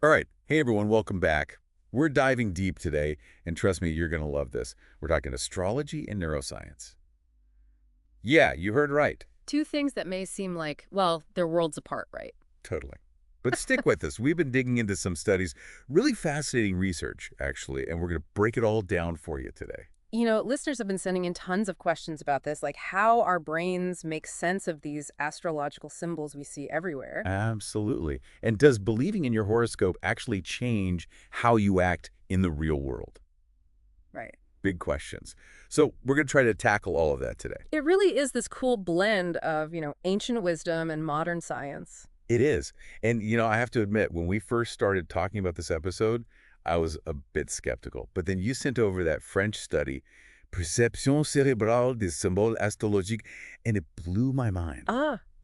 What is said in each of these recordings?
All right. Hey, everyone. Welcome back. We're diving deep today, and trust me, you're going to love this. We're talking astrology and neuroscience. Yeah, you heard right. Two things that may seem like, well, they're worlds apart, right? Totally. But stick with us. We've been digging into some studies, really fascinating research, actually, and we're going to break it all down for you today. Listeners have been sending in tons of questions about this, like how our brains make sense of these astrological symbols we see everywhere. Absolutely. And does believing in your horoscope actually change how you act in the real world? Right. Big questions. So we're going to try to tackle all of that today. It really is this cool blend of, ancient wisdom and modern science. It is. And, I have to admit, when we first started talking about this episode, I was a bit skeptical. But then you sent over that French study, Perception cérébrale des symboles astrologiques, and it blew my mind.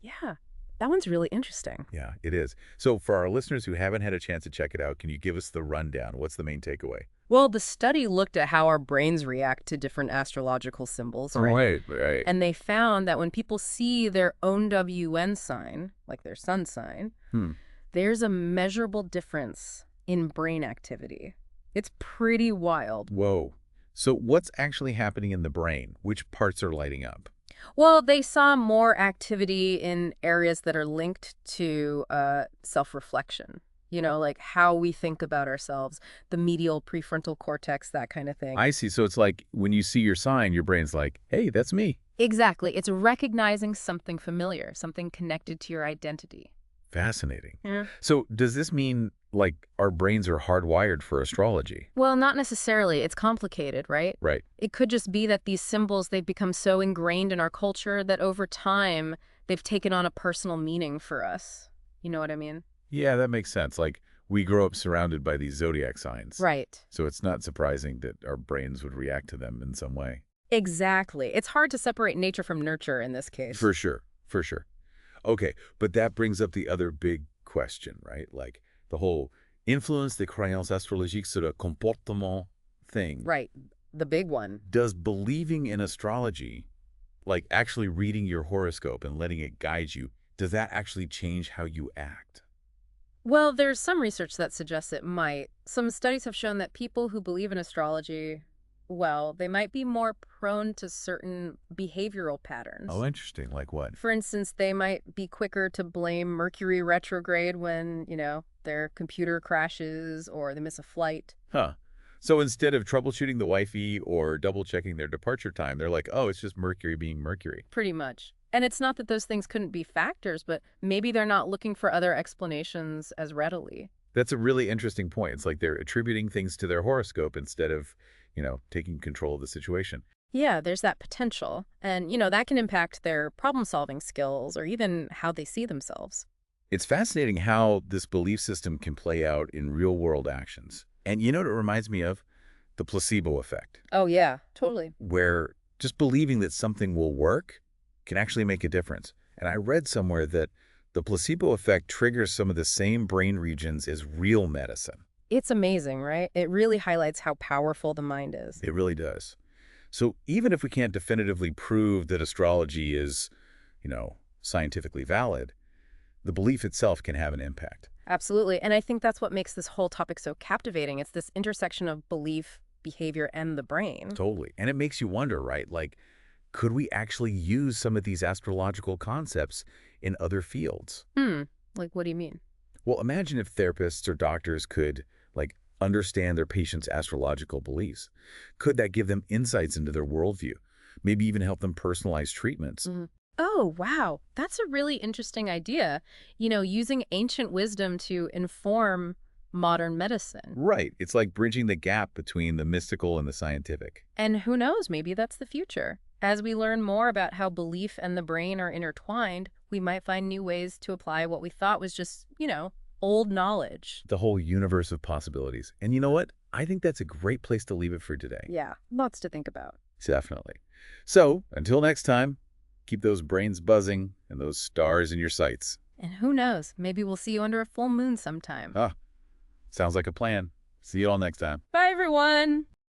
Yeah. That one's really interesting. Yeah, it is. So for our listeners who haven't had a chance to check it out, can you give us the rundown? What's the main takeaway? Well, the study looked at how our brains react to different astrological symbols, right? Right. And they found that when people see their own WN sign, like their sun sign, Hmm. there's a measurable difference in brain activity. It's pretty wild. Whoa. So what's actually happening in the brain? Which parts are lighting up? Well, they saw more activity in areas that are linked to self-reflection. Like how we think about ourselves, the medial prefrontal cortex, that kind of thing. I see. So it's like when you see your sign, your brain's like, hey, that's me. Exactly. It's recognizing something familiar, something connected to your identity. Fascinating. Yeah. So does this mean, like, our brains are hardwired for astrology? Well, not necessarily. It's complicated, right? Right. It could just be that these symbols, they've become so ingrained in our culture that over time, they've taken on a personal meaning for us. You know what I mean? Yeah, that makes sense. Like, we grow up surrounded by these zodiac signs. Right. So it's not surprising that our brains would react to them in some way. Exactly. It's hard to separate nature from nurture in this case. For sure. For sure. Okay, but that brings up the other big question, right? Like, the whole influence des croyances astrologiques sur le comportement thing. Right. The big one. Does believing in astrology, like actually reading your horoscope and letting it guide you, does that actually change how you act? Well, there's some research that suggests it might. Some studies have shown that people who believe in astrology, well, they might be more prone to certain behavioral patterns. Oh, interesting. Like what? For instance, they might be quicker to blame Mercury retrograde when, their computer crashes or they miss a flight. Huh. So instead of troubleshooting the wifey or double-checking their departure time, they're like, oh, it's just Mercury being Mercury. Pretty much. And it's not that those things couldn't be factors, but maybe they're not looking for other explanations as readily. That's a really interesting point. It's like they're attributing things to their horoscope instead of, taking control of the situation. Yeah, there's that potential. And, that can impact their problem-solving skills or even how they see themselves. It's fascinating how this belief system can play out in real-world actions. And you know what it reminds me of? The placebo effect, Oh, yeah, totally. where just believing that something will work can actually make a difference. And I read somewhere that the placebo effect triggers some of the same brain regions as real medicine. It's amazing, right? It really highlights how powerful the mind is. It really does. So even if we can't definitively prove that astrology is, scientifically valid, the belief itself can have an impact. Absolutely. And I think that's what makes this whole topic so captivating. It's this intersection of belief, behavior, and the brain. Totally. And it makes you wonder, right? Like, could we actually use some of these astrological concepts in other fields? Like, what do you mean? Well, imagine if therapists or doctors could, like, understand their patients' astrological beliefs. Could that give them insights into their worldview? Maybe even help them personalize treatments? Oh, wow. That's a really interesting idea. Using ancient wisdom to inform modern medicine. Right. It's like bridging the gap between the mystical and the scientific. And who knows, maybe that's the future. As we learn more about how belief and the brain are intertwined, we might find new ways to apply what we thought was just, old knowledge. The whole universe of possibilities. And you know what? I think that's a great place to leave it for today. Yeah, lots to think about. Definitely. So, until next time, keep those brains buzzing and those stars in your sights. And who knows, maybe we'll see you under a full moon sometime. Sounds like a plan. See you all next time. Bye, everyone.